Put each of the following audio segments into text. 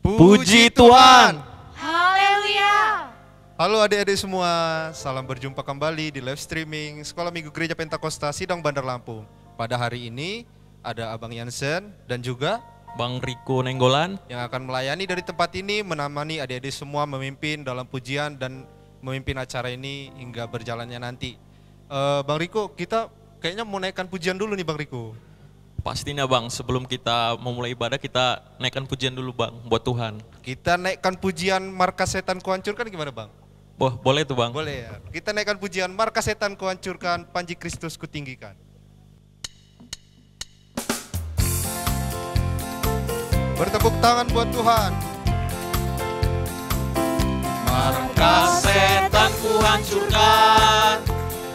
Puji Tuhan. Haleluya. Halo adik-adik semua, salam berjumpa kembali di live streaming Sekolah Minggu Gereja Pentakosta Sidang Bandar Lampung. Pada hari ini ada Abang Yansen dan juga Bang Riko Nenggolan yang akan melayani dari tempat ini, menemani adik-adik semua memimpin dalam pujian dan memimpin acara ini hingga berjalannya nanti. Bang Riko, kita kayaknya mau naikkan pujian dulu nih Bang Riko. pastinya Bang, sebelum kita memulai ibadah kita naikkan pujian dulu Bang buat Tuhan. Kita naikkan pujian markas setan kuhancurkan gimana Bang? Wah, boleh tuh Bang. Boleh ya. Kita naikkan pujian markas setan kuhancurkan, panji Kristus kutinggikan. Bertepuk tangan buat Tuhan. Markas setan kuhancurkan,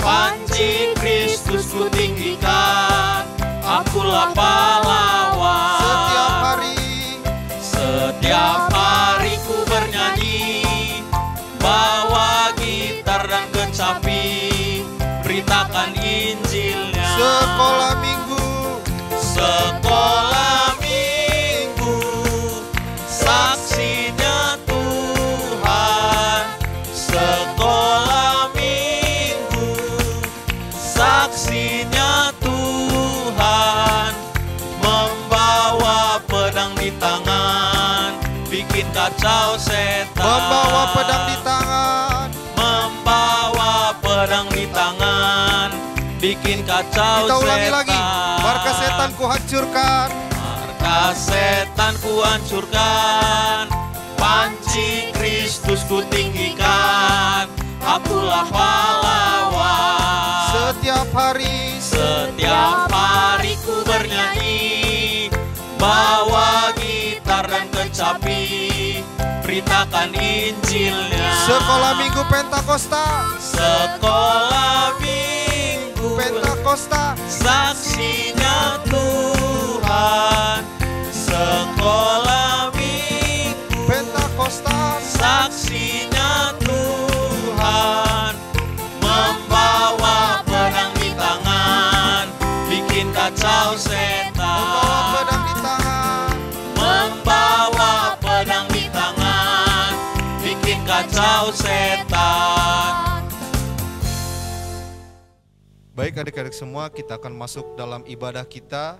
panji Kristus kutinggikan. Akulah pahlawan. Setiap hari ku bernyanyi, bawa gitar dan kecapi, beritakan Injilnya. Sekolah minggu, Sekolah minggu, saksinya Tuhan. Sekolah minggu, saksinya Tuhan. Membawa pedang di tangan, bikin kacau setan. membawa pedang di tangan. Membawa pedang di tangan, bikin kacau Kita ulangi setan. lagi. Markas setan kuhancurkan. Markas setan kuhancurkan, panji Kristus kutinggikan. Akulah pahlawan. Setiap hari ku bernyanyi, bawa gitar dan kecapi, beritakan Injilnya. Sekolah minggu Pentakosta. Sekolah minggu, Pentakosta. saksinya Tuhan. Sekolah minggu, Pentakosta. saksinya Tuhan. Membawa pedang di tangan, bikin kacau Membawa setan. pedang di tangan. Membawa pedang di tangan, bikin kacau setan. Baik adik-adik semua, kita akan masuk dalam ibadah kita.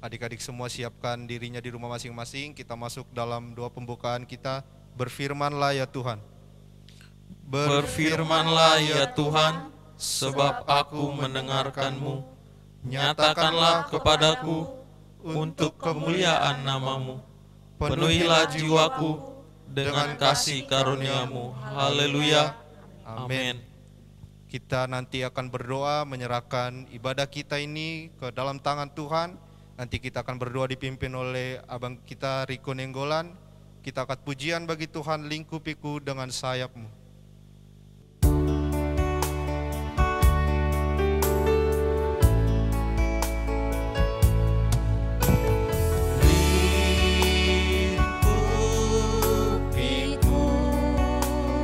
Adik-adik semua siapkan dirinya di rumah masing-masing. Kita masuk dalam doa pembukaan kita. Berfirmanlah ya Tuhan. Berfirmanlah ya Tuhan, sebab aku mendengarkan-Mu. Nyatakanlah kepadaku untuk kemuliaan nama-Mu. Penuhilah jiwaku dengan kasih karunia-Mu. Haleluya. Amin. Kita nanti akan berdoa menyerahkan ibadah kita ini ke dalam tangan Tuhan. Nanti kita akan berdoa dipimpin oleh abang kita Riko Nenggolan. Kita angkat pujian bagi Tuhan, lingkupiku dengan sayap-Mu.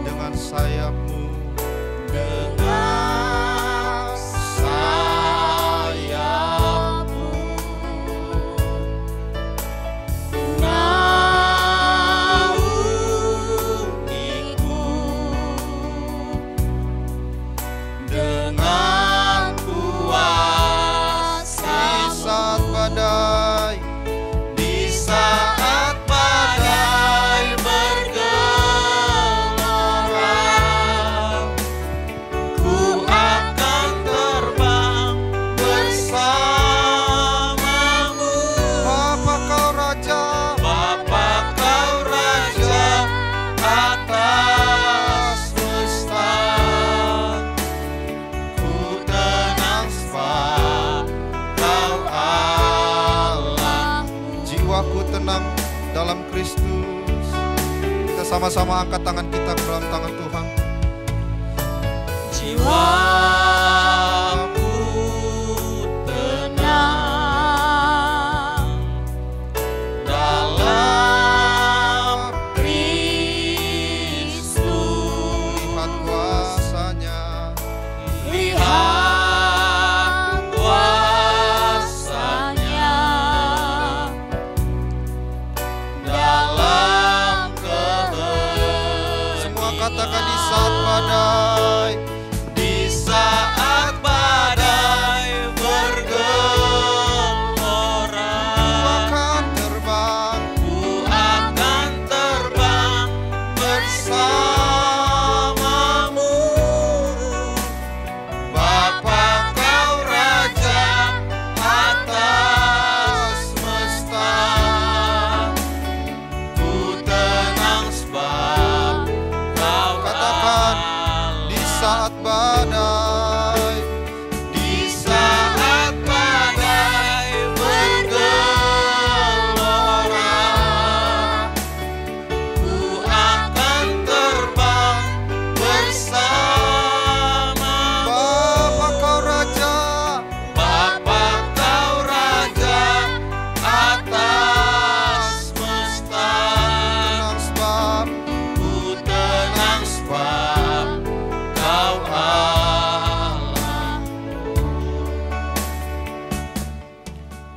Dengan sayap-Mu. Dengan sayap-Mu, naungiku. Dengan kuasa Di saat badai, di saat badai bergelora, ku akan terbang bersamamu. Bapa kau Raja, Bapa kau Raja atas semesta, ku tenang sebab kau Allah. jiwaku tenang dalam Kristus. Kita sama-sama angkat tangan kita ke dalam tangan Tuhan. Jiwaku tenang dalam Kristus. Lihat kuasanya, Lihat kuasanya dalam katakan di saat badai. Di saat badai bergelora, ku akan terbang bersamamu. Bapa kau Raja atas semesta, ku tenang sebab kau katakan di saat badai. Di saat badai bergelora, ku akan terbang bersamamu. Bapa kau Raja, Bapa kau Raja atas semesta, tenang sebab ku tenang sebab kau Allah.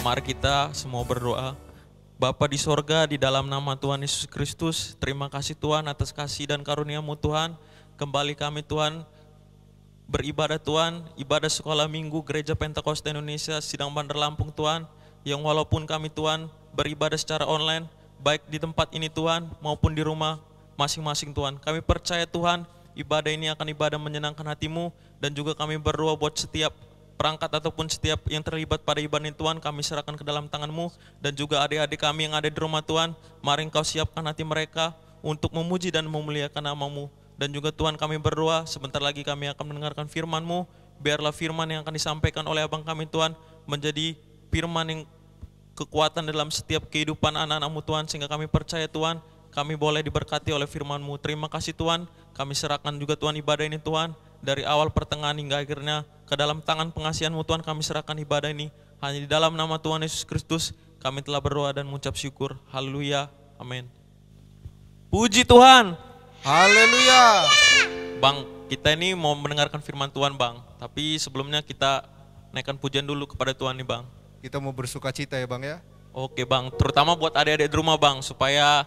Mari kita semua berdoa. Bapa di sorga, di dalam nama Tuhan Yesus Kristus, terima kasih Tuhan atas kasih dan karunia-Mu Tuhan. Kembali kami Tuhan beribadah Tuhan, ibadah sekolah minggu Gereja Pentakosta Indonesia Sidang Bandar Lampung Tuhan, yang walaupun kami Tuhan beribadah secara online, baik di tempat ini Tuhan maupun di rumah masing-masing Tuhan. Kami percaya Tuhan, ibadah ini akan ibadah menyenangkan hati-Mu, dan juga kami berdoa buat setiap perangkat ataupun setiap yang terlibat pada ibadah ini Tuhan, kami serahkan ke dalam tangan-Mu, dan juga adik-adik kami yang ada di rumah Tuhan, mari Engkau siapkan hati mereka untuk memuji dan memuliakan nama-Mu. Dan juga Tuhan kami berdoa, sebentar lagi kami akan mendengarkan firman-Mu, biarlah firman yang akan disampaikan oleh abang kami Tuhan, menjadi firman yang kekuatan dalam setiap kehidupan anak-anak-Mu Tuhan, sehingga kami percaya Tuhan, kami boleh diberkati oleh firman-Mu. Terima kasih Tuhan, kami serahkan juga Tuhan ibadah ini Tuhan, dari awal pertengahan hingga akhirnya, ke dalam tangan pengasihan-Mu Tuhan kami serahkan ibadah ini. Hanya di dalam nama Tuhan Yesus Kristus kami telah berdoa dan mengucap syukur. Haleluya, amin. Puji Tuhan. haleluya. Bang, kita ini mau mendengarkan firman Tuhan Bang, tapi sebelumnya kita naikkan pujian dulu kepada Tuhan nih Bang. Kita mau bersuka cita ya Bang ya. Oke Bang, terutama buat adik-adik di rumah Bang, supaya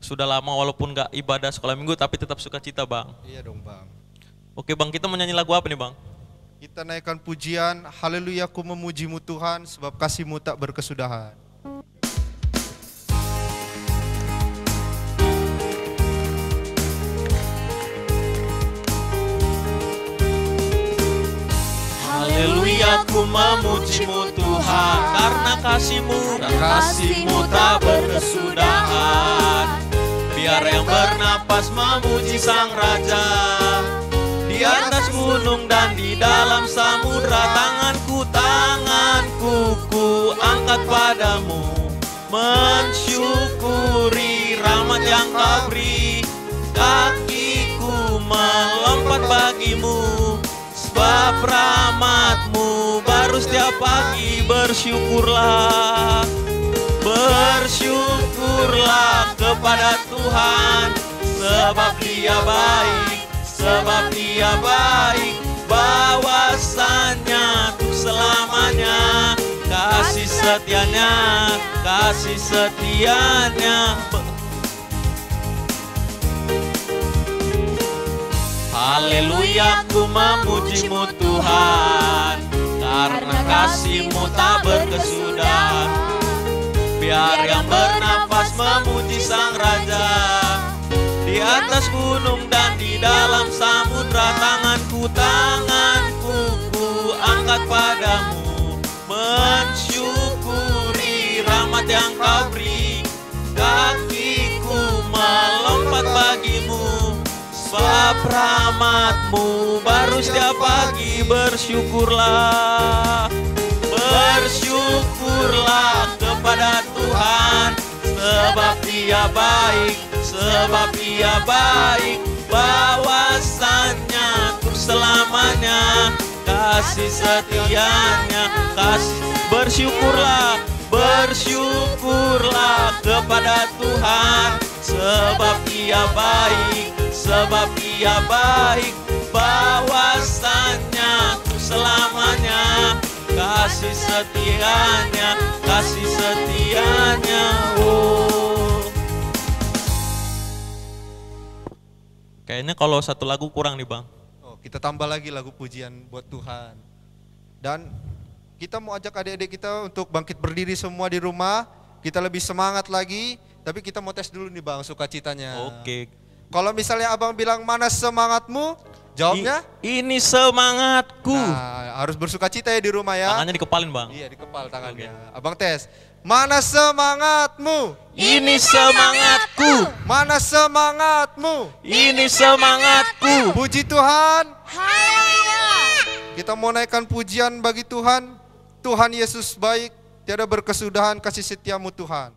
sudah lama walaupun gak ibadah sekolah minggu tapi tetap sukacita Bang. Iya dong Bang. Oke Bang, kita mau nyanyi lagu apa nih Bang? Kita naikkan pujian, haleluya ku memuji-Mu Tuhan, sebab kasih-Mu tak berkesudahan. Haleluya ku memuji-Mu Tuhan, karena kasih-Mu tak berkesudahan. Biar yang bernapas memuji Sang Raja, di atas gunung dan di dalam samudra. Tanganku ku angkat padamu, mensyukuri rahmat yang Kau beri. Kakiku melompat bagimu, sebab rahmat-Mu baru setiap pagi. Bersyukurlah, bersyukurlah kepada Tuhan, sebab Dia baik, sebab Dia baik, bahwasanya untuk selamanya. Kasih setianya, kasih setianya. Haleluya ku memuji-Mu Tuhan, karena kasih-Mu tak berkesudahan. Biar yang bernafas memuji Sang Raja, di atas gunung dan di dalam samudra. Tanganku ku angkat padamu, mensyukuri rahmat yang Kau beri. Kakiku melompat bagimu, sebab rahmat-Mu baru setiap pagi. Bersyukurlah, bersyukurlah kepada Tuhan, sebab Dia baik, sebab Dia baik, bahwasanya untuk selamanya. Kasih setianya, kasih. Bersyukurlah, bersyukurlah kepada Tuhan, sebab Dia baik, sebab Dia baik, bahwasanya untuk selamanya. Kasih setianya, kasih setianya. Oh. Kayaknya kalau satu lagu kurang nih Bang. Oh, kita tambah lagi lagu pujian buat Tuhan. Dan kita mau ajak adik-adik kita untuk bangkit berdiri semua di rumah. Kita lebih semangat lagi, tapi kita mau tes dulu nih Bang sukacitanya. Oke. Kalau misalnya Abang bilang mana semangatmu, jawabnya? Ini semangatku. Nah, harus bersukacita ya di rumah ya. Tangannya dikepalin Bang. Iya, dikepal tangannya. Abang tes. Mana semangatmu? Ini semangatku. Mana semangatmu? Ini semangatku. Puji Tuhan. Haleluya. Kita mau naikkan pujian bagi Tuhan. Tuhan Yesus baik, tiada berkesudahan kasih setiamu Tuhan.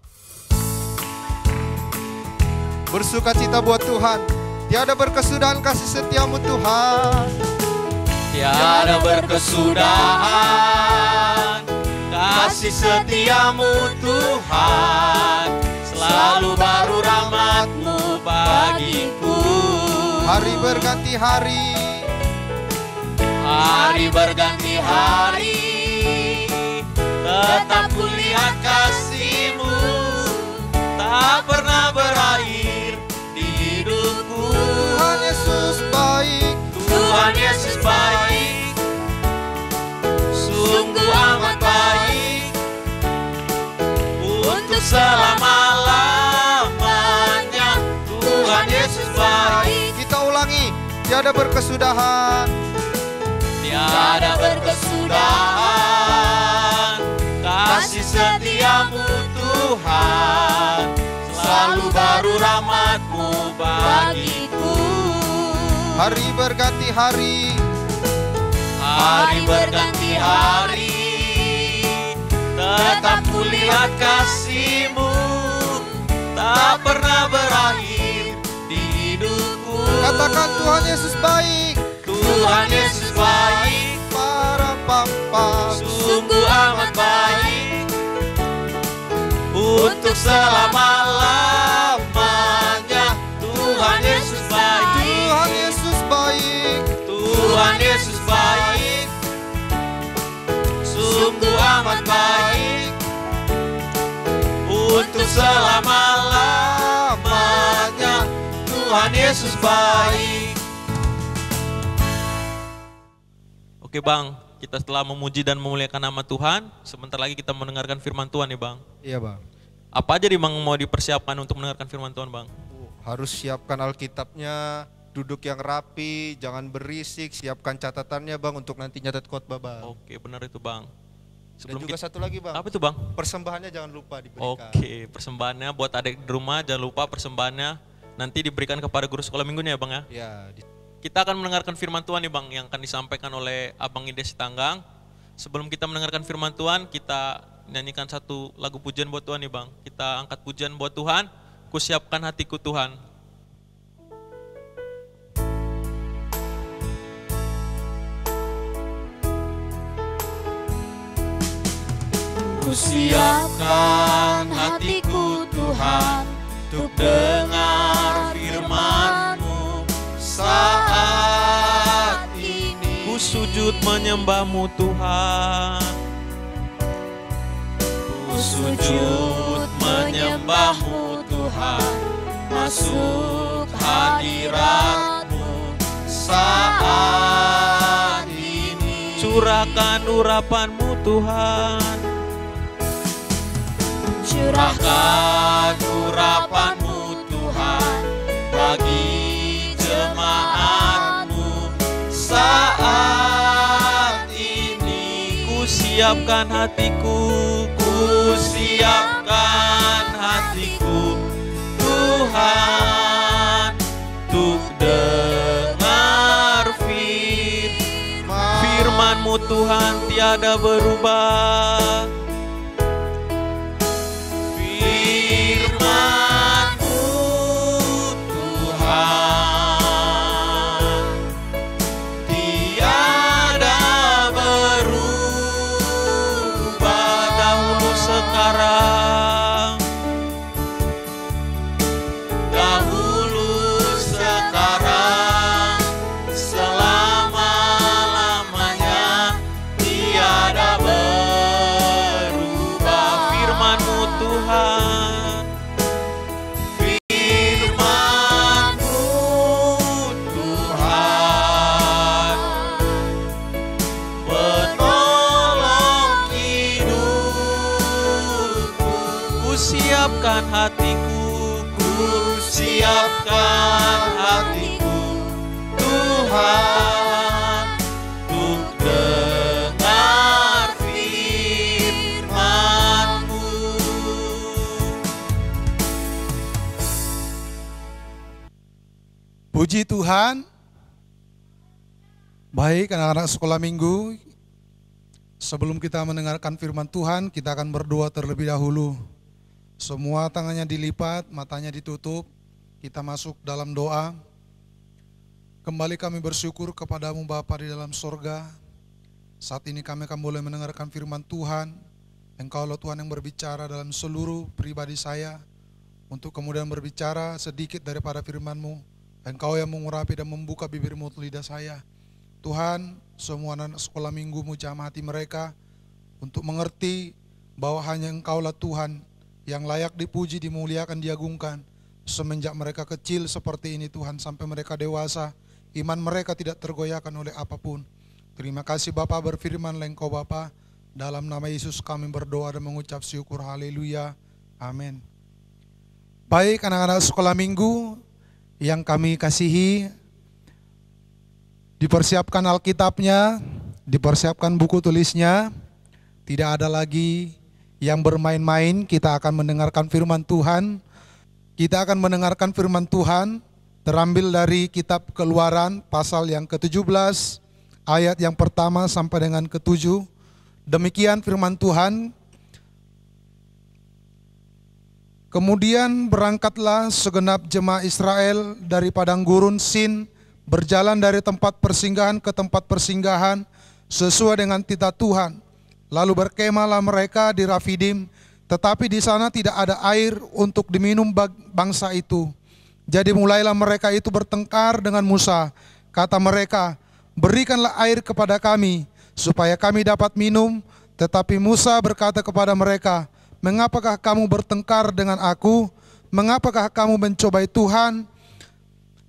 Bersukacita buat Tuhan, tiada berkesudahan kasih setiamu Tuhan. Tiada berkesudahan kasih setiamu Tuhan, selalu baru rahmat-Mu bagiku. Hari berganti hari, hari berganti hari, tetap kulihat kasih-Mu, tak pernah berakhir di hidupku. Tuhan Yesus baik, Tuhan Yesus baik, sungguh amat baik, untuk selama-lamanya. Tuhan Yesus baik, kita ulangi, tiada berkesudahan. tiada berkesudahan kasih setiamu Tuhan, selalu baru rahmat-Mu bagiku. Hari berganti hari, Hari berganti hari, tetap kulihat kasih-Mu, tak pernah berakhir di hidupku. katakan Tuhan Yesus baik. Tuhan Yesus baik, Para papa, sungguh amat baik, untuk selama-lamanya. Tuhan Yesus baik, Tuhan Yesus baik. Tuhan Yesus baik, sungguh amat baik, untuk selama-lamanya. Tuhan Yesus baik. Oke Bang, kita setelah memuji dan memuliakan nama Tuhan, sebentar lagi kita mendengarkan firman Tuhan nih Bang. Iya Bang. Apa aja nih Bang mau dipersiapkan untuk mendengarkan firman Tuhan Bang? Harus siapkan Alkitabnya, duduk yang rapi, jangan berisik, siapkan catatannya Bang untuk nanti nyatet khotbah Bang. Oke benar itu Bang. Dan juga satu lagi Bang, Apa itu Bang? persembahannya jangan lupa diberikan. Oke, persembahannya buat adik di rumah, jangan lupa persembahannya nanti diberikan kepada guru sekolah minggunya ya Bang ya. Ya, Kita akan mendengarkan firman Tuhan nih Bang yang akan disampaikan oleh Abang Ide Sitanggang. Sebelum kita mendengarkan firman Tuhan, kita nyanyikan satu lagu pujian buat Tuhan nih Bang. Kita angkat pujian buat Tuhan, kusiapkan hatiku Tuhan. Kusiapkan hatiku Tuhan, untuk dengar firman-Mu saat ini. Ku sujud menyembah-Mu Tuhan, ku sujud menyembah-Mu Tuhan, masuk hadirat-Mu saat ini. Curahkan urapan-Mu Tuhan, curahkan urapan-Mu Tuhan bagi jemaat-Mu saat ini. Ku siapkan hatiku, ku siapkan hatiku Tuhan, untuk dengar firman-Mu Tuhan tiada berubah. siapkan hatiku, ku siapkan hatiku, Tuhan, untuk dengar firman-Mu. Puji Tuhan. Baik anak-anak sekolah minggu, sebelum kita mendengarkan firman Tuhan, kita akan berdoa terlebih dahulu. Semua tangannya dilipat, matanya ditutup, kita masuk dalam doa. Kembali kami bersyukur kepadamu Bapa di dalam sorga. Saat ini kami akan boleh mendengarkan firman Tuhan. Engkaulah Tuhan yang berbicara dalam seluruh pribadi saya, untuk kemudian berbicara sedikit daripada firman-Mu. Engkau yang mengurapi dan membuka bibir mulut lidah saya. Tuhan, semua anak sekolah minggu-Mu jamah hati mereka untuk mengerti bahwa hanya Engkaulah Tuhan yang layak dipuji, dimuliakan, diagungkan. Semenjak mereka kecil seperti ini Tuhan, sampai mereka dewasa, iman mereka tidak tergoyahkan oleh apapun. Terima kasih Bapa, berfirman-Lah Engkau Bapa. Dalam nama Yesus kami berdoa dan mengucap syukur, haleluya, amin. Baik anak-anak sekolah minggu yang kami kasihi, dipersiapkan Alkitabnya, dipersiapkan buku tulisnya. Tidak ada lagi yang bermain-main, kita akan mendengarkan firman Tuhan. Kita akan mendengarkan firman Tuhan terambil dari kitab Keluaran pasal yang ke-17 ayat yang pertama sampai dengan ke-7. Demikian firman Tuhan. Kemudian berangkatlah segenap jemaah Israel dari padang gurun Sin, berjalan dari tempat persinggahan ke tempat persinggahan sesuai dengan titah Tuhan. Lalu berkemahlah mereka di Rafidim, tetapi di sana tidak ada air untuk diminum bangsa itu. Jadi mulailah mereka itu bertengkar dengan Musa. Kata mereka, berikanlah air kepada kami, supaya kami dapat minum. Tetapi Musa berkata kepada mereka, mengapakah kamu bertengkar dengan aku? Mengapakah kamu mencobai Tuhan?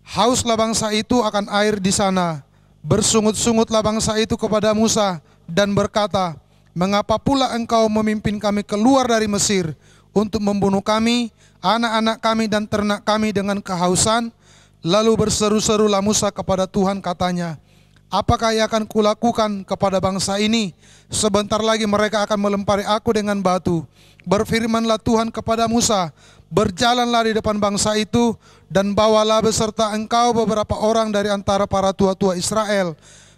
Hauslah bangsa itu akan air di sana. Bersungut-sungutlah bangsa itu kepada Musa dan berkata, mengapa pula engkau memimpin kami keluar dari Mesir untuk membunuh kami, anak-anak kami dan ternak kami dengan kehausan? Lalu berseru-serulah Musa kepada Tuhan, katanya, apakah yang akan kulakukan kepada bangsa ini? Sebentar lagi mereka akan melempari aku dengan batu. Berfirmanlah Tuhan kepada Musa, berjalanlah di depan bangsa itu dan bawalah beserta engkau beberapa orang dari antara para tua-tua Israel.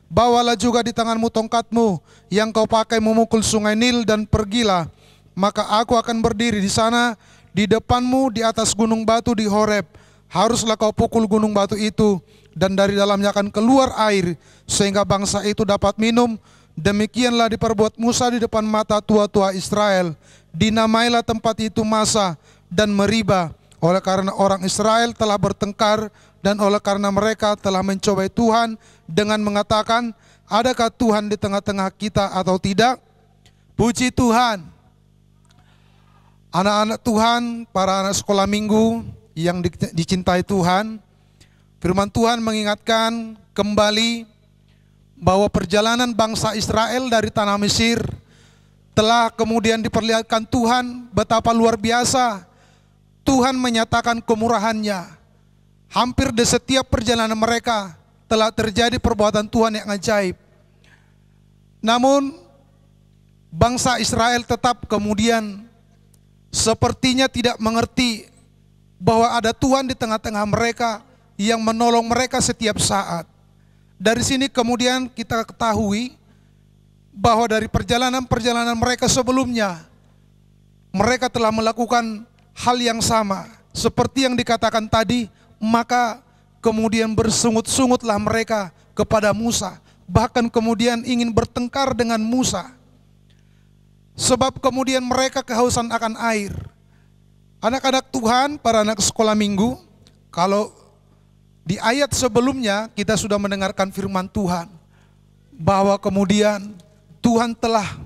Bawalah juga di tanganmu tongkatmu yang kau pakai memukul sungai Nil dan pergilah. Maka aku akan berdiri di sana di depanmu di atas gunung batu di Horeb. Haruslah kau pukul gunung batu itu dan dari dalamnya akan keluar air sehingga bangsa itu dapat minum. Demikianlah diperbuat Musa di depan mata tua-tua Israel. Dinamailah tempat itu Masa dan Meriba, oleh karena orang Israel telah bertengkar dan oleh karena mereka telah mencobai Tuhan dengan mengatakan, adakah Tuhan di tengah-tengah kita atau tidak? Puji Tuhan. Anak-anak Tuhan, para anak sekolah minggu yang dicintai Tuhan, firman Tuhan mengingatkan kembali bahwa perjalanan bangsa Israel dari tanah Mesir telah kemudian diperlihatkan Tuhan betapa luar biasa Tuhan menyatakan kemurahan-Nya. Hampir di setiap perjalanan mereka telah terjadi perbuatan Tuhan yang ajaib. Namun bangsa Israel tetap kemudian sepertinya tidak mengerti bahwa ada Tuhan di tengah-tengah mereka yang menolong mereka setiap saat. Dari sini kemudian kita ketahui bahwa dari perjalanan-perjalanan mereka sebelumnya, mereka telah melakukan hal yang sama seperti yang dikatakan tadi. Maka kemudian bersungut-sungutlah mereka kepada Musa, bahkan kemudian ingin bertengkar dengan Musa, sebab kemudian mereka kehausan akan air. Anak-anak Tuhan, para anak sekolah minggu, kalau di ayat sebelumnya kita sudah mendengarkan firman Tuhan bahwa kemudian Tuhan telah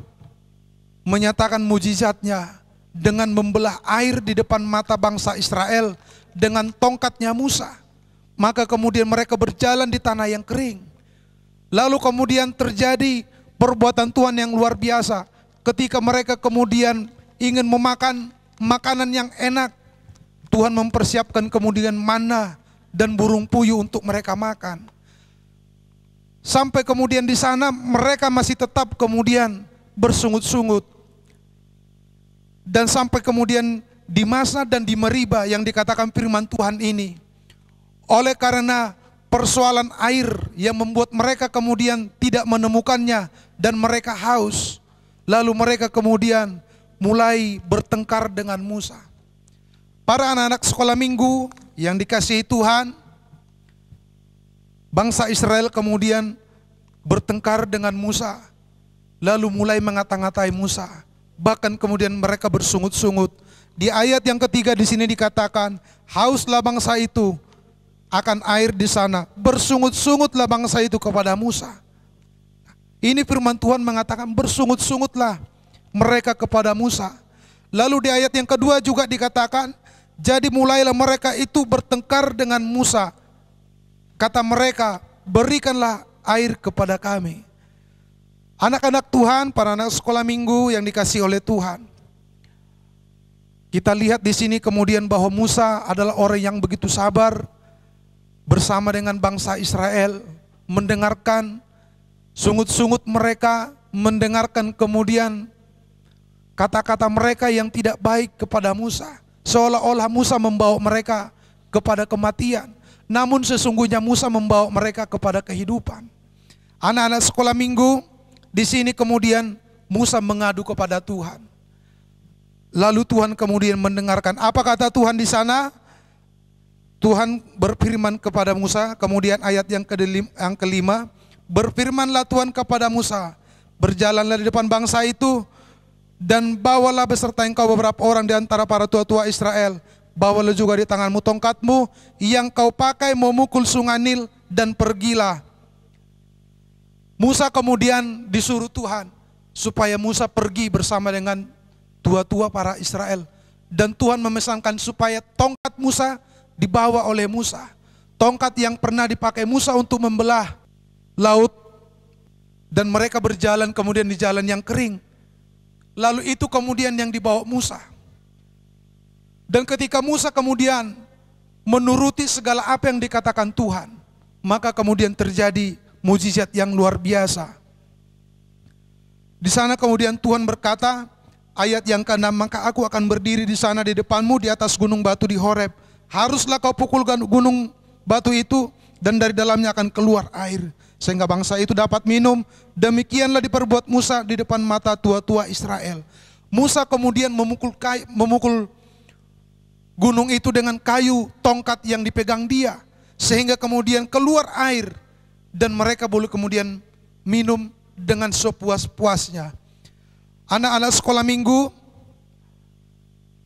menyatakan mujizat-Nya dengan membelah air di depan mata bangsa Israel dengan tongkatnya Musa. Maka kemudian mereka berjalan di tanah yang kering. Lalu kemudian terjadi perbuatan Tuhan yang luar biasa ketika mereka kemudian ingin memakan makanan yang enak. Tuhan mempersiapkan kemudian manna dan burung puyuh untuk mereka makan. Sampai kemudian di sana mereka masih tetap kemudian bersungut-sungut. Dan sampai kemudian di Masa dan di Meriba yang dikatakan firman Tuhan ini. Oleh karena persoalan air yang membuat mereka kemudian tidak menemukannya dan mereka haus. Lalu mereka kemudian mulai bertengkar dengan Musa. Para anak-anak sekolah minggu yang dikasihi Tuhan, bangsa Israel kemudian bertengkar dengan Musa, lalu mulai ngata-ngatai Musa. Bahkan kemudian mereka bersungut-sungut. Di ayat yang ketiga di sini dikatakan, hauslah bangsa itu akan air di sana, bersungut-sungutlah bangsa itu kepada Musa. Ini firman Tuhan mengatakan bersungut-sungutlah mereka kepada Musa. Lalu di ayat yang kedua juga dikatakan, jadi mulailah mereka itu bertengkar dengan Musa. Kata mereka, berikanlah air kepada kami. Anak-anak Tuhan, para anak sekolah minggu yang dikasihi oleh Tuhan. Kita lihat di sini kemudian bahwa Musa adalah orang yang begitu sabar bersama dengan bangsa Israel, mendengarkan sungut-sungut mereka, mendengarkan kemudian kata-kata mereka yang tidak baik kepada Musa. Seolah-olah Musa membawa mereka kepada kematian, namun sesungguhnya Musa membawa mereka kepada kehidupan. Anak-anak sekolah minggu, di sini kemudian Musa mengadu kepada Tuhan. Lalu Tuhan kemudian mendengarkan. Apa kata Tuhan di sana? Tuhan berfirman kepada Musa, kemudian ayat yang kelima, berfirmanlah Tuhan kepada Musa, berjalanlah di depan bangsa itu, dan bawalah beserta engkau beberapa orang di antara para tua-tua Israel. Bawalah juga di tanganmu tongkatmu yang kau pakai memukul sungai Nil, dan pergilah. Musa kemudian disuruh Tuhan supaya Musa pergi bersama dengan tua-tua para Israel. Dan Tuhan memesankan supaya tongkat Musa dibawa oleh Musa. Tongkat yang pernah dipakai Musa untuk membelah laut. Dan mereka berjalan kemudian di jalan yang kering. Lalu itu kemudian yang dibawa Musa. Dan ketika Musa kemudian menuruti segala apa yang dikatakan Tuhan, maka kemudian terjadi mujizat yang luar biasa. Di sana kemudian Tuhan berkata, ayat yang ke-6, maka aku akan berdiri di sana di depanmu di atas gunung batu di Horeb. Haruslah kau pukulkan gunung batu itu, dan dari dalamnya akan keluar air, sehingga bangsa itu dapat minum. Demikianlah diperbuat Musa di depan mata tua-tua Israel. Musa kemudian memukul gunung itu dengan kayu tongkat yang dipegang dia, sehingga kemudian keluar air, dan mereka boleh kemudian minum dengan sepuas-puasnya. Anak-anak sekolah minggu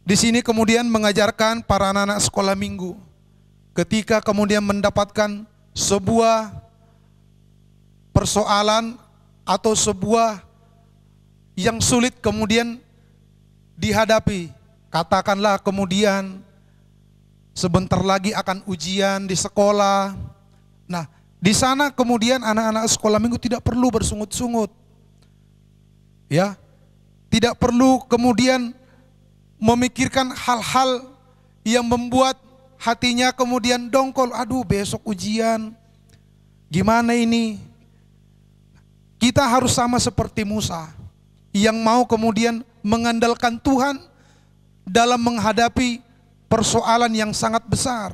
di sini kemudian mengajarkan para anak-anak sekolah minggu, ketika kemudian mendapatkan sebuah persoalan atau sebuah yang sulit kemudian dihadapi, katakanlah kemudian sebentar lagi akan ujian di sekolah. Nah, di sana kemudian anak-anak sekolah minggu tidak perlu bersungut-sungut, ya, tidak perlu kemudian memikirkan hal-hal yang membuat hatinya kemudian dongkol. Aduh, besok ujian, gimana ini? Kita harus sama seperti Musa, yang mau kemudian mengandalkan Tuhan dalam menghadapi persoalan yang sangat besar,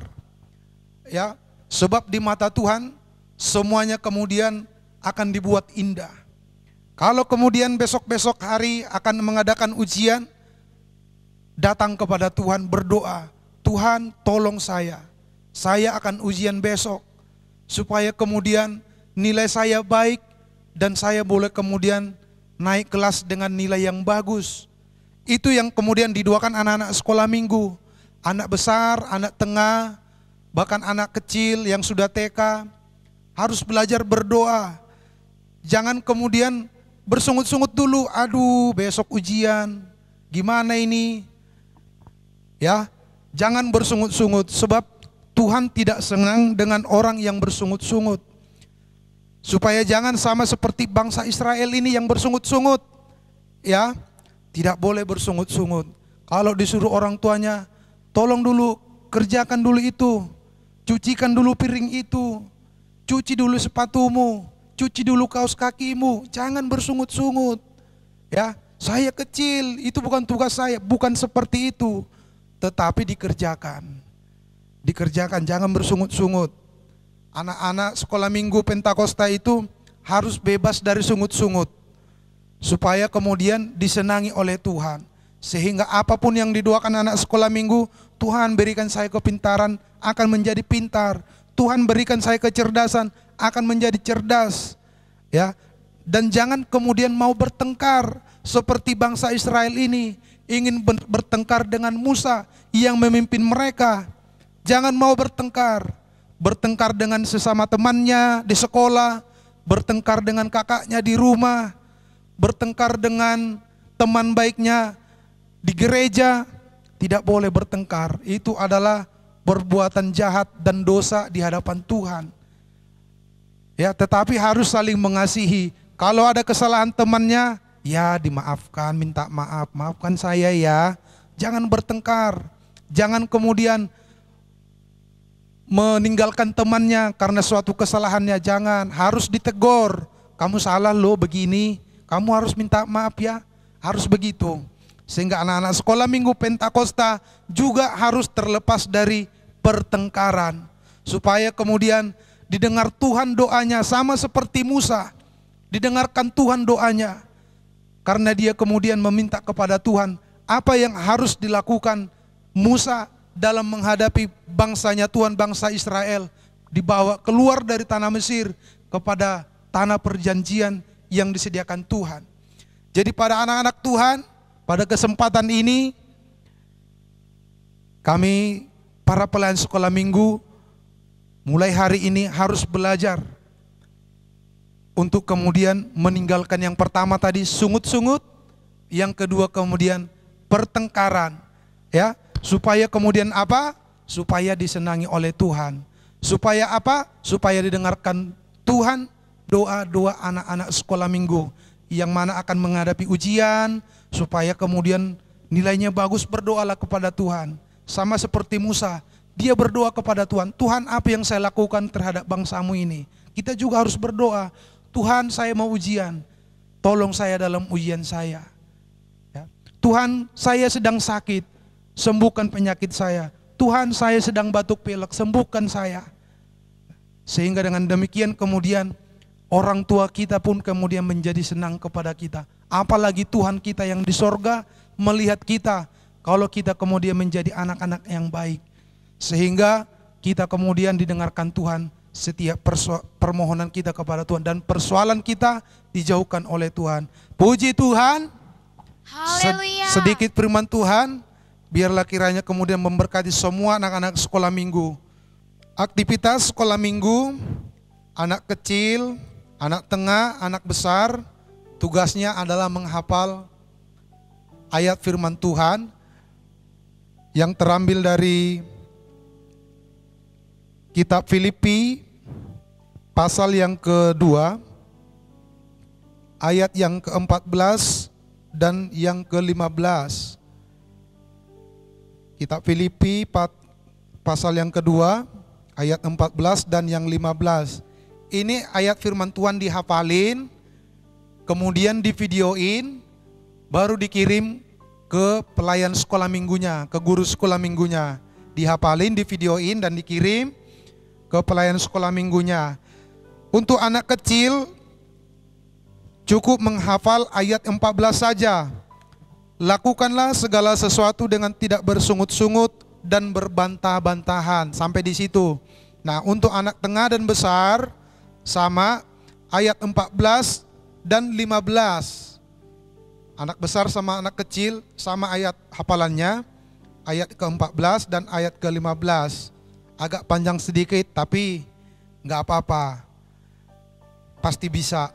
ya, sebab di mata Tuhan semuanya kemudian akan dibuat indah. Kalau kemudian besok-besok hari akan mengadakan ujian, datang kepada Tuhan, berdoa, Tuhan tolong saya akan ujian besok, supaya kemudian nilai saya baik dan saya boleh kemudian naik kelas dengan nilai yang bagus. Itu yang kemudian didoakan anak-anak sekolah minggu, anak besar, anak tengah, bahkan anak kecil yang sudah TK harus belajar berdoa. Jangan kemudian bersungut-sungut dulu, aduh besok ujian, gimana ini? Ya, jangan bersungut-sungut, sebab Tuhan tidak senang dengan orang yang bersungut-sungut. Supaya jangan sama seperti bangsa Israel ini yang bersungut-sungut, ya, tidak boleh bersungut-sungut. Kalau disuruh orang tuanya, tolong dulu, kerjakan dulu itu, cucikan dulu piring itu, cuci dulu sepatumu, cuci dulu kaos kakimu, jangan bersungut-sungut. Ya, saya kecil, itu bukan tugas saya, bukan seperti itu. Tetapi dikerjakan. Dikerjakan, jangan bersungut-sungut. Anak-anak sekolah minggu Pentakosta itu harus bebas dari sungut-sungut, supaya kemudian disenangi oleh Tuhan. Sehingga apapun yang didoakan anak sekolah minggu, Tuhan berikan saya kepintaran, akan menjadi pintar. Tuhan berikan saya kecerdasan, akan menjadi cerdas. Ya, dan jangan kemudian mau bertengkar seperti bangsa Israel ini, ingin bertengkar dengan Musa yang memimpin mereka. Jangan mau bertengkar. Bertengkar dengan sesama temannya di sekolah, bertengkar dengan kakaknya di rumah, bertengkar dengan teman baiknya di gereja. Tidak boleh bertengkar. Itu adalah perbuatan jahat dan dosa di hadapan Tuhan. Ya, tetapi harus saling mengasihi. Kalau ada kesalahan temannya, ya dimaafkan, minta maaf, maafkan saya ya. Jangan bertengkar. Jangan kemudian meninggalkan temannya karena suatu kesalahannya. Jangan, harus ditegur. Kamu salah loh begini, kamu harus minta maaf ya. Harus begitu. Sehingga anak-anak sekolah minggu Pentakosta juga harus terlepas dari pertengkaran, supaya kemudian didengar Tuhan doanya, sama seperti Musa. Didengarkan Tuhan doanya, karena dia kemudian meminta kepada Tuhan apa yang harus dilakukan Musa dalam menghadapi bangsanya Tuhan, bangsa Israel, dibawa keluar dari tanah Mesir kepada tanah perjanjian yang disediakan Tuhan. Jadi pada anak-anak Tuhan, pada kesempatan ini kami para pelayan sekolah minggu mulai hari ini harus belajar untuk kemudian meninggalkan yang pertama tadi sungut-sungut, yang kedua kemudian pertengkaran, ya, supaya kemudian apa? Supaya disenangi oleh Tuhan. Supaya apa? Supaya didengarkan Tuhan doa-doa anak-anak sekolah minggu yang mana akan menghadapi ujian, supaya kemudian nilainya bagus. Berdoalah kepada Tuhan. Sama seperti Musa, dia berdoa kepada Tuhan, Tuhan apa yang saya lakukan terhadap bangsamu ini? Kita juga harus berdoa, Tuhan saya mau ujian, tolong saya dalam ujian saya. Ya. Tuhan saya sedang sakit, sembuhkan penyakit saya. Tuhan saya sedang batuk pilek, sembuhkan saya. Sehingga dengan demikian kemudian orang tua kita pun kemudian menjadi senang kepada kita. Apalagi Tuhan kita yang di sorga melihat kita kalau kita kemudian menjadi anak-anak yang baik. Sehingga kita kemudian didengarkan Tuhan setiap permohonan kita kepada Tuhan, dan persoalan kita dijauhkan oleh Tuhan. Puji Tuhan. Haleluya. Sedikit firman Tuhan, biarlah kiranya kemudian memberkati semua anak-anak sekolah minggu. Aktivitas sekolah minggu, anak kecil, anak tengah, anak besar, tugasnya adalah menghafal ayat firman Tuhan yang terambil dari kitab Filipi pasal yang kedua, ayat yang ke-14 dan yang ke-15. Kitab Filipi pasal yang kedua, ayat 14 dan yang 15. Ini ayat firman Tuhan dihafalin, kemudian divideoin, baru dikirim ke pelayan sekolah minggunya, ke guru sekolah minggunya. Dihafalin, divideoin dan dikirim ke pelayan sekolah minggunya. Untuk anak kecil cukup menghafal ayat 14 saja. Lakukanlah segala sesuatu dengan tidak bersungut-sungut dan berbantah-bantahan, sampai di situ. Nah, untuk anak tengah dan besar sama ayat 14 dan 15. Anak besar sama anak kecil sama ayat hafalannya, ayat ke-14 dan ayat ke-15. Agak panjang sedikit tapi nggak apa-apa, pasti bisa.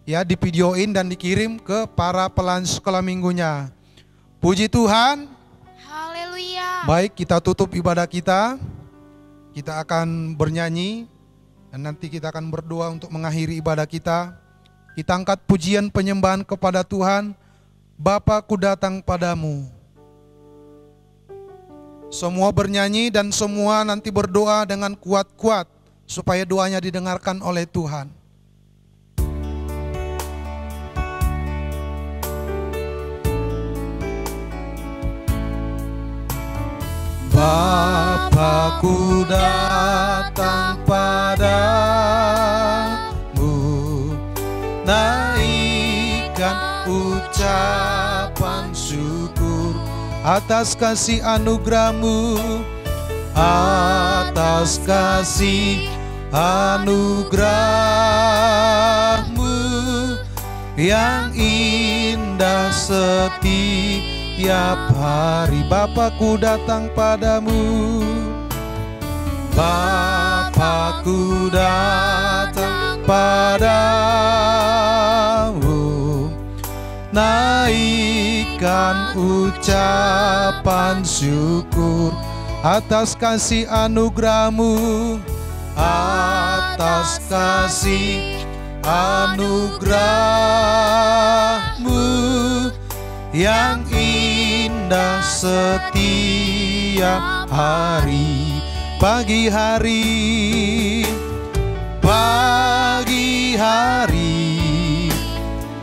Ya, divideoin dan dikirim ke para pelayan sekolah minggunya. Puji Tuhan. Haleluya. Baik, kita tutup ibadah kita. Kita akan bernyanyi dan nanti kita akan berdoa untuk mengakhiri ibadah kita. Kita angkat pujian penyembahan kepada Tuhan. Bapa, ku datang padamu. Semua bernyanyi dan semua nanti berdoa dengan kuat-kuat supaya doanya didengarkan oleh Tuhan. Bapa-Ku datang padamu, naikkan ucapan syukur atas kasih anugerah-Mu, atas kasih anugerah-Mu yang indah setiap hari. Bapa-Ku datang padamu, Bapa-Ku datang padamu, naikkan ucapan syukur atas kasih anugerah-Mu, atas kasih anugerah-Mu yang indah setiap hari. Pagi hari, pagi hari,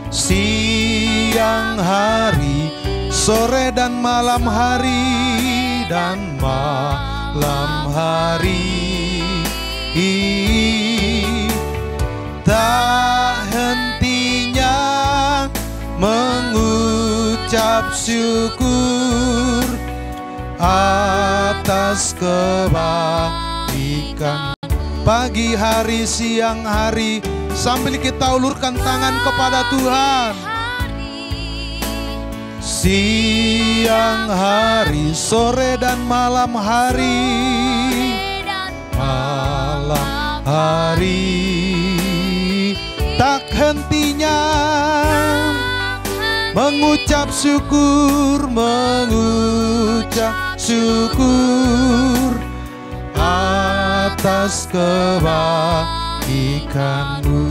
siang hari, sore dan malam hari, dan malam hari. Tak hentinya mengucap syukur atas kebaikan. Pagi hari, siang hari, sambil kita ulurkan tangan kepada Tuhan. Siang hari, sore dan malam hari, malam hari, tak hentinya mengucap syukur, mengucap syukur atas kebaikan-Mu.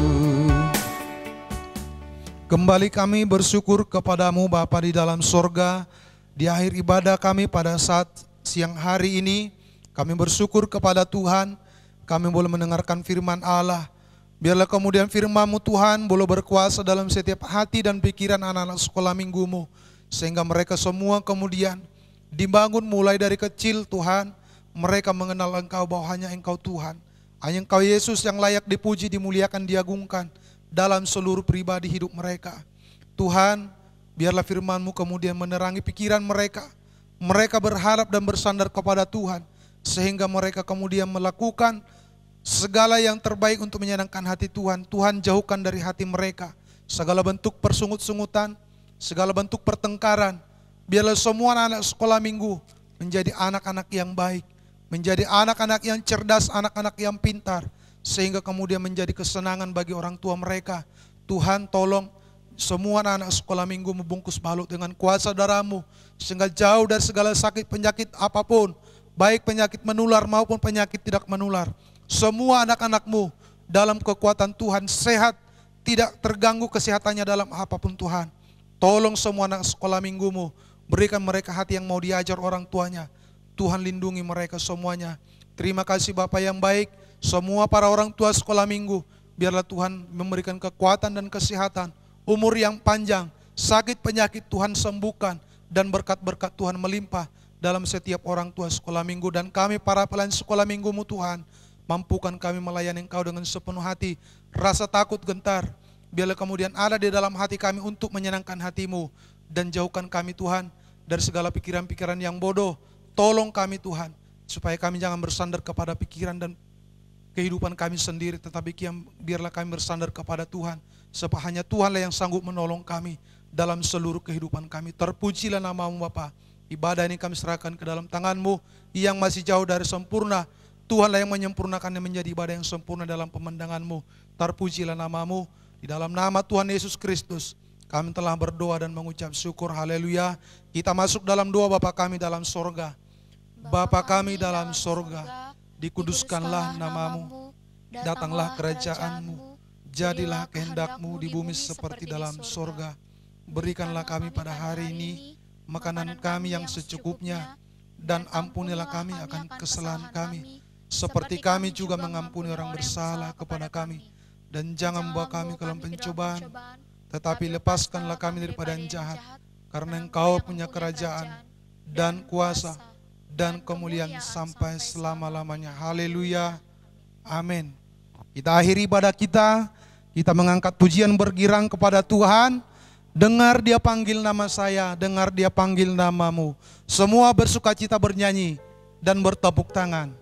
Kembali kami bersyukur kepadamu Bapa di dalam sorga. Di akhir ibadah kami pada saat siang hari ini, kami bersyukur kepada Tuhan, kami boleh mendengarkan firman Allah. Biarlah kemudian firman-Mu Tuhan boleh berkuasa dalam setiap hati dan pikiran anak-anak sekolah minggu-Mu, sehingga mereka semua kemudian dibangun mulai dari kecil Tuhan. Mereka mengenal Engkau bahwa hanya Engkau Tuhan, hanya Engkau Yesus yang layak dipuji, dimuliakan, diagungkan dalam seluruh pribadi hidup mereka. Tuhan, biarlah firman-Mu kemudian menerangi pikiran mereka. Mereka berharap dan bersandar kepada Tuhan, sehingga mereka kemudian melakukan segala yang terbaik untuk menyenangkan hati Tuhan. Tuhan, jauhkan dari hati mereka segala bentuk persungut-sungutan, segala bentuk pertengkaran. Biarlah semua anak-anak sekolah minggu menjadi anak-anak yang baik, menjadi anak-anak yang cerdas, anak-anak yang pintar, sehingga kemudian menjadi kesenangan bagi orang tua mereka. Tuhan, tolong semua anak-anak sekolah minggu membungkus balut dengan kuasa darah-Mu, sehingga jauh dari segala sakit penyakit apapun, baik penyakit menular maupun penyakit tidak menular. Semua anak-anak-Mu dalam kekuatan Tuhan sehat, tidak terganggu kesehatannya dalam apapun Tuhan. Tolong semua anak sekolah minggu-Mu, berikan mereka hati yang mau diajar orang tuanya. Tuhan, lindungi mereka semuanya. Terima kasih Bapa yang baik. Semua para orang tua sekolah minggu, biarlah Tuhan memberikan kekuatan dan kesehatan, umur yang panjang, sakit penyakit Tuhan sembuhkan, dan berkat-berkat Tuhan melimpah dalam setiap orang tua sekolah minggu. Dan kami para pelayan sekolah minggu-Mu Tuhan, mampukan kami melayani Engkau dengan sepenuh hati, rasa takut gentar, biarlah kemudian ada di dalam hati kami untuk menyenangkan hati-Mu, dan jauhkan kami Tuhan dari segala pikiran-pikiran yang bodoh. Tolong kami Tuhan, supaya kami jangan bersandar kepada pikiran dan kehidupan kami sendiri, tetapi biarlah kami bersandar kepada Tuhan, sebab hanya Tuhanlah yang sanggup menolong kami dalam seluruh kehidupan kami. Terpujilah nama-Mu Bapa. Ibadah ini kami serahkan ke dalam tangan-Mu yang masih jauh dari sempurna. Tuhanlah yang menyempurnakannya menjadi ibadah yang sempurna dalam pemandangan-Mu. Terpujilah nama-Mu. Di dalam nama Tuhan Yesus Kristus kami telah berdoa dan mengucap syukur. Haleluya. Kita masuk dalam doa Bapa kami dalam sorga. Bapa kami dalam sorga, dikuduskanlah nama-Mu, datanglah kerajaan-Mu, jadilah kehendak-Mu di bumi seperti dalam sorga. Berikanlah kami pada hari ini makanan kami yang secukupnya, dan ampunilah kami akan kesalahan kami, seperti kami juga mengampuni orang bersalah kepada kami. Dan jangan membawa kami ke dalam pencobaan, tetapi lepaskanlah kami daripada yang jahat, karena Engkau punya kerajaan dan kuasa dan kemuliaan sampai selama-lamanya. Haleluya. Amin. Kita akhiri ibadah kita mengangkat pujian bergirang kepada Tuhan. Dengar Dia panggil nama saya, dengar Dia panggil namamu. Semua bersukacita bernyanyi dan bertepuk tangan.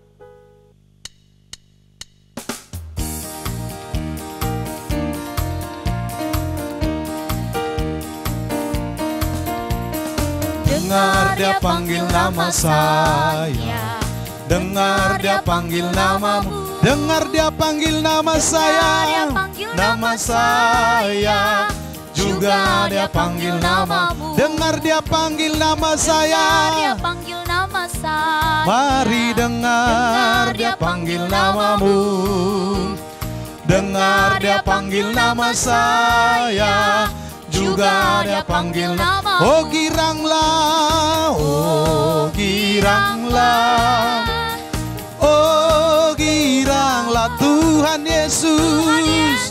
Dengar Dia panggil nama saya, dengar Dia panggil namamu. Dengar Dia panggil nama saya, nama saya. Juga Dia panggil namamu. Dengar Dia panggil nama saya, mari dengar Dia panggil namamu. Dengar Dia panggil nama saya, juga Dia panggil namamu. Oh giranglah, oh giranglah, oh giranglah Tuhan Yesus,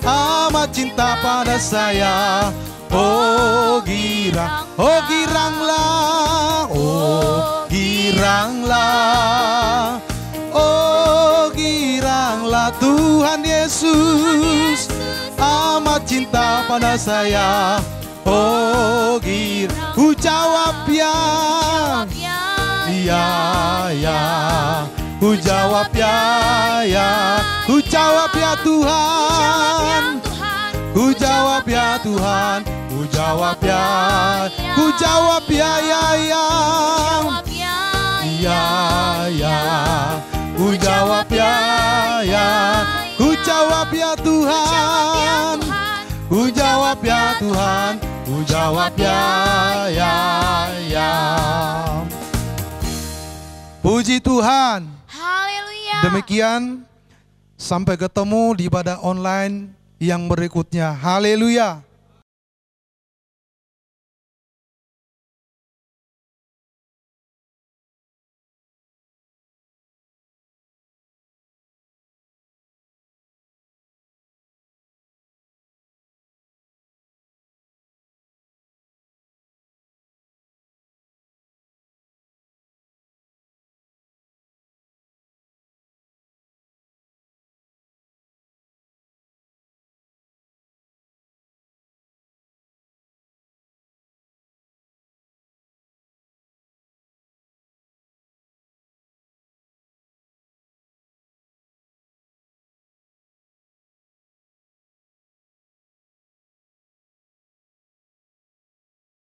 amat cinta pada saya. Oh girang, oh giranglah, oh giranglah, oh giranglah Tuhan Yesus, amat cinta pada saya. Oh gir, ku jawab ya, iya ya, ku jawab ya, ya, ku jawab ya Tuhan, ku jawab ya Tuhan, ku jawab ya, ku jawab ya ya ya, iya ya, ku jawab ya ya, ku jawab ya Tuhan, ku jawab ya Tuhan, ku jawab ya ya ya. Puji Tuhan. Haleluya. Demikian, sampai ketemu di ibadah online yang berikutnya. Haleluya.